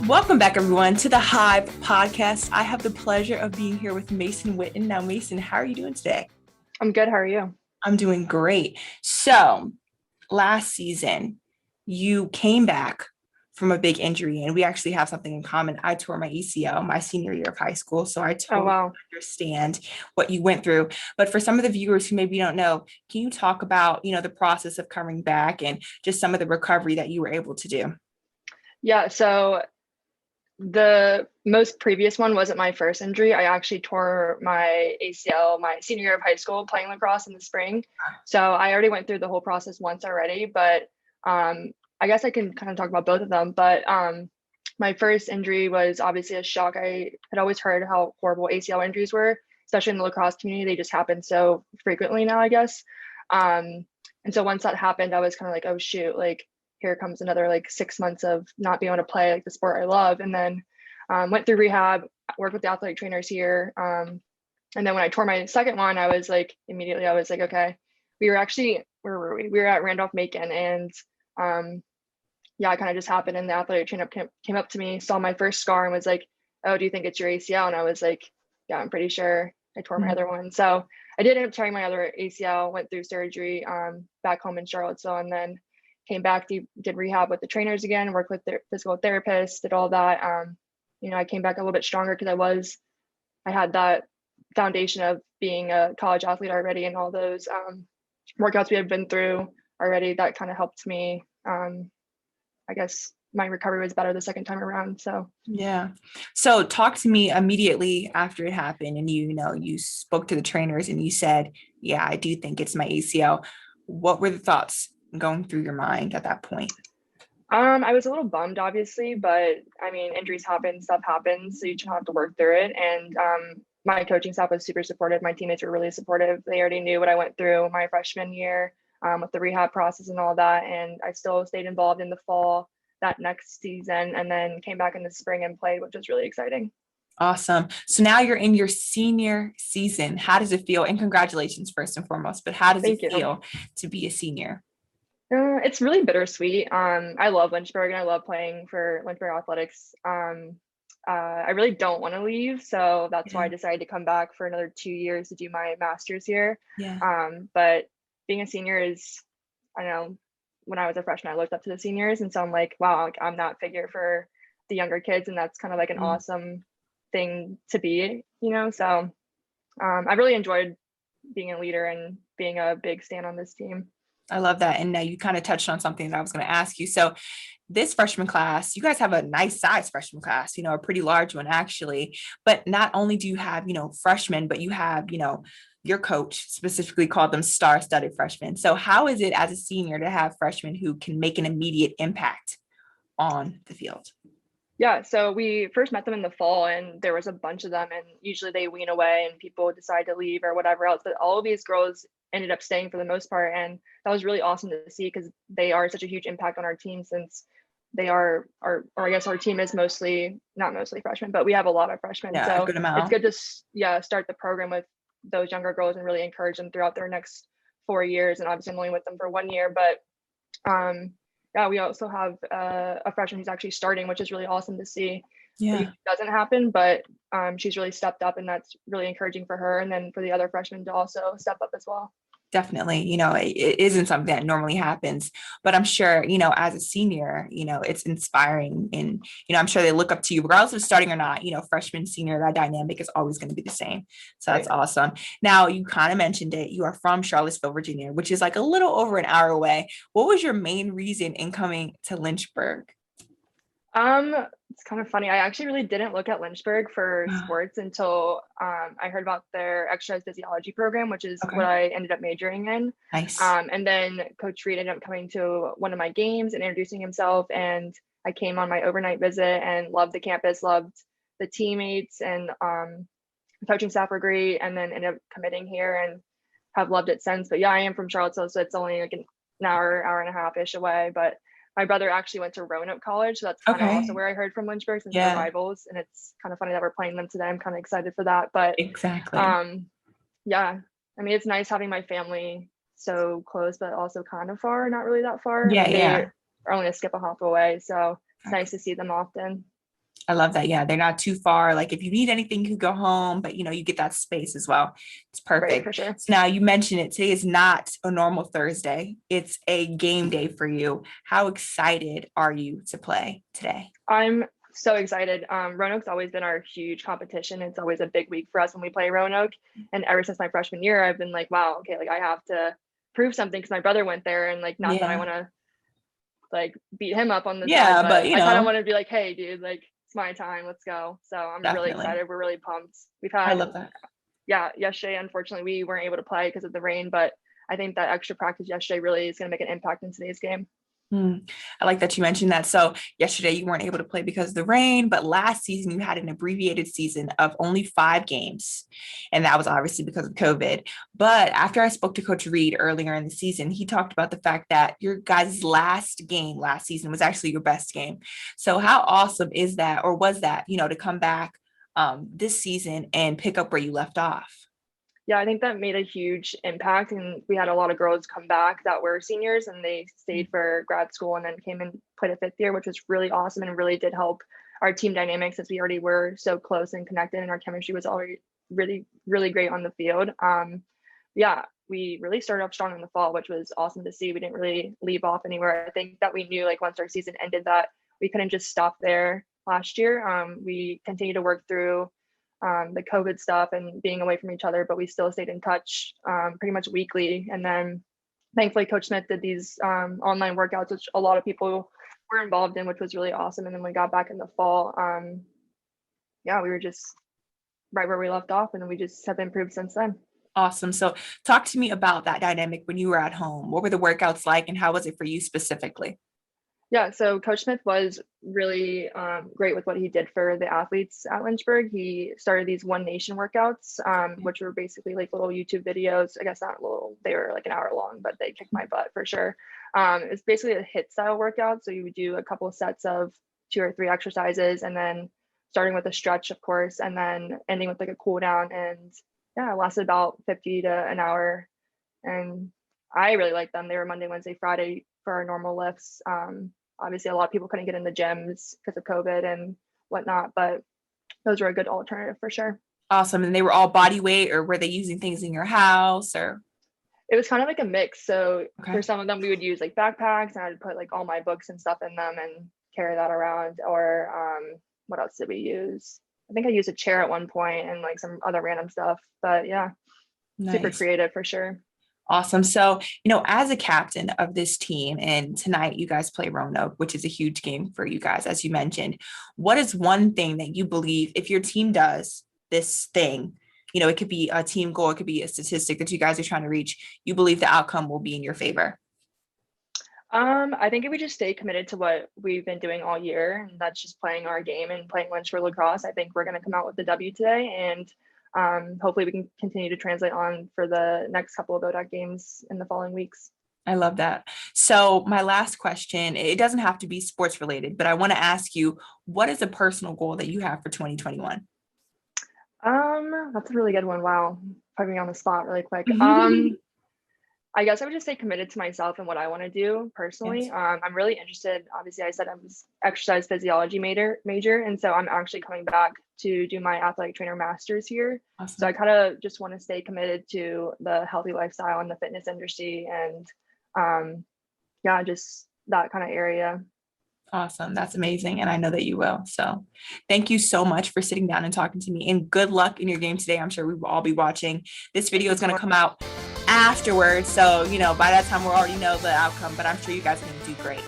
Welcome back, everyone, to the Hive podcast. I have the pleasure of being here with Maysn Whitten. Now, Maysn, how are you doing today? I'm good. How are you? I'm doing great. So, last season, you came back from a big injury, and we actually have something in common. I tore my ACL my senior year of high school, so I Oh, totally wow. understand what you went through. But for some of the viewers who maybe don't know, can you talk about, the process of coming back and just some of the recovery that you were able to do? Yeah. So the most previous one wasn't my first injury. I actually tore my ACL my senior year of high school playing lacrosse in the spring. So I already went through the whole process once already, but I guess I can kind of talk about both of them. But my first injury was obviously a shock. I had always heard how horrible ACL injuries were, especially in the lacrosse community. They just happen so frequently now, I guess. And so once that happened, I was kind of like, oh shoot, like here comes another like 6 months of not being able to play like the sport I love. And then went through rehab, worked with the athletic trainers here. And then when I tore my second one, I was like, immediately, I was like, okay, we were actually, where were we? We were at Randolph-Macon, and yeah, it kind of just happened. And the athletic trainer came up to me, saw my first scar, and was like, oh, do you think it's your ACL? And I was like, yeah, I'm pretty sure I tore my other one. So I did end up tearing my other ACL, went through surgery back home in Charlottesville, and then came back, did rehab with the trainers again, worked with their physical therapists, did all that. I came back a little bit stronger because I had that foundation of being a college athlete already, and all those workouts we had been through already. That kind of helped me. I guess my recovery was better the second time around. So Yeah. So talk to me immediately after it happened, and you spoke to the trainers and you said, yeah, I do think it's my ACL. What were the thoughts going through your mind at that point? I was a little bummed, obviously, but I mean, injuries happen, stuff happens, so you just have to work through it. And my coaching staff was super supportive. My teammates were really supportive. They already knew what I went through my freshman year with the rehab process and all that. And I still stayed involved in the fall that next season, and then came back in the spring and played, which was really exciting. Awesome. So now you're in your senior season. How does it feel? And congratulations, first and foremost, but how does it Thank you. feel to be a senior? It's really bittersweet. I love Lynchburg and I love playing for Lynchburg athletics. I really don't want to leave, so that's why I decided to come back for another 2 years to do my master's here. Yeah. But being a senior is, I know, when I was a freshman, I looked up to the seniors, and so I'm like, wow, like, I'm that figure for the younger kids, and that's kind of like an awesome thing to be. So I really enjoyed being a leader and being a big stand on this team. I love that. And now you kind of touched on something that I was going to ask you. So this freshman class, you guys have a nice size freshman class, a pretty large one actually. But not only do you have, freshmen, but you have, your coach specifically called them star-studded freshmen. So how is it as a senior to have freshmen who can make an immediate impact on the field? Yeah, so we first met them in the fall, and there was a bunch of them, and usually they wean away and people decide to leave or whatever else. But all of these girls ended up staying for the most part, and that was really awesome to see because they are such a huge impact on our team, since they are or I guess our team is not mostly freshmen, but we have a lot of freshmen. Yeah, a So good it's amount. good to start the program with those younger girls and really encourage them throughout their next 4 years. And obviously I'm only with them for 1 year, but yeah, we also have a freshman who's actually starting, which is really awesome to see. Yeah. It doesn't happen, but she's really stepped up, and that's really encouraging for her. And then for the other freshmen to also step up as well. Definitely, it isn't something that normally happens, but I'm sure, as a senior, it's inspiring, and, I'm sure they look up to you regardless of starting or not, freshman, senior, that dynamic is always going to be the same. So that's Right. awesome. Now you kind of mentioned it. You are from Charlottesville, Virginia, which is like a little over an hour away. What was your main reason in coming to Lynchburg? It's kind of funny. I actually really didn't look at Lynchburg for sports until I heard about their exercise physiology program, which is what Okay. I ended up majoring in. Nice. And then Coach Reed ended up coming to one of my games and introducing himself, and I came on my overnight visit and loved the campus, loved the teammates, and the coaching staff were great. And then ended up committing here and have loved it since. But yeah, I am from Charlottesville, so it's only like an hour and a half ish away. But my brother actually went to Roanoke College, so that's kind of also Okay. where I heard from Lynchburg, since they're Yeah, rivals, and it's kind of funny that we're playing them today. I'm kind of excited for that. But exactly. um, yeah, I mean, it's nice having my family so close, but also kind of far, not really that far. I Yeah, mean, they yeah. are only a skip a hop away, so it's nice Exactly. to see them often. I love that. Yeah, they're not too far. Like if you need anything, you could go home, but you get that space as well. It's Right, perfect. for sure. So now you mentioned it. Today is not a normal Thursday. It's a game day for you. How excited are you to play today? I'm so excited. Roanoke's always been our huge competition. It's always a big week for us when we play Roanoke. And ever since my freshman year, I've been like, wow, okay, like I have to prove something because my brother went there, and like not that I Yeah. want to like beat him up on the side, Yeah, but but I kind of want to be like, hey, dude, like it's my time, let's go. So I'm really definitely. excited. We're really pumped. We've I had, love that. yeah, yesterday, unfortunately, we weren't able to play because of the rain, but I think that extra practice yesterday really is going to make an impact in today's game. I like that you mentioned that. So yesterday you weren't able to play because of the rain, but last season you had an abbreviated season of only 5 games. And that was obviously because of COVID. But after I spoke to Coach Reed earlier in the season, he talked about the fact that your guys' last game last season was actually your best game. So how awesome is that, or was that, to come back this season and pick up where you left off? Yeah, I think that made a huge impact. And we had a lot of girls come back that were seniors and they stayed for grad school and then came and played a fifth year, which was really awesome and really did help our team dynamics as we already were so close and connected and our chemistry was already really, really great on the field. Yeah, we really started off strong in the fall, which was awesome to see. We didn't really leave off anywhere. I think that we knew like once our season ended that we couldn't just stop there last year. We continued to work through the COVID stuff and being away from each other, but we still stayed in touch pretty much weekly. And then thankfully, Coach Smith did these online workouts, which a lot of people were involved in, which was really awesome. And then we got back in the fall. Yeah, we were just right where we left off, and then we just have improved since then. Awesome. So talk to me about that dynamic when you were at home. What were the workouts like and how was it for you specifically? Yeah, so Coach Smith was really great with what he did for the athletes at Lynchburg. He started these One Nation workouts, which were basically like little YouTube videos. I guess not little, they were like an hour long, but they kicked my butt for sure. It's basically a HIIT style workout. So you would do a couple of sets of 2 or 3 exercises and then starting with a stretch, of course, and then ending with like a cool down. And yeah, it lasted about 50 to an hour. And I really liked them. They were Monday, Wednesday, Friday for our normal lifts. Obviously, a lot of people couldn't get in the gyms because of COVID and whatnot, but those were a good alternative for sure. Awesome. And they were all body weight, or were they using things in your house or? It was kind of like a mix. So Okay. for some of them, we would use like backpacks and I'd put like all my books and stuff in them and carry that around. Or what else did we use? I think I used a chair at one point and like some other random stuff. But yeah, super Nice. creative for sure. Awesome. So, as a captain of this team, and tonight you guys play Roanoke, which is a huge game for you guys, as you mentioned. What is one thing that you believe if your team does this thing, it could be a team goal, it could be a statistic that you guys are trying to reach, you believe the outcome will be in your favor? I think if we just stay committed to what we've been doing all year, and that's just playing our game and playing Lynchburg lacrosse, I think we're going to come out with the W today, and hopefully we can continue to translate on for the next couple of ODAC games in the following weeks. I love that. So, my last question, it doesn't have to be sports related, but I want to ask you, what is a personal goal that you have for 2021? That's a really good one. Wow, put me on the spot really quick. I guess I would just stay committed to myself and what I want to do personally. Yes. I'm really interested. Obviously, I said I was exercise physiology major, and so I'm actually coming back to do my athletic trainer master's here. So I Awesome. kind of just want to stay committed to the healthy lifestyle and the fitness industry, and yeah, just that kind of area. Awesome. That's amazing. And I know that you will. So thank you so much for sitting down and talking to me. And good luck in your game today. I'm sure we will all be watching. This Thank video you is so going to much. come out afterwards. So, by that time, we'll already know the outcome, but I'm sure you guys are going to do great.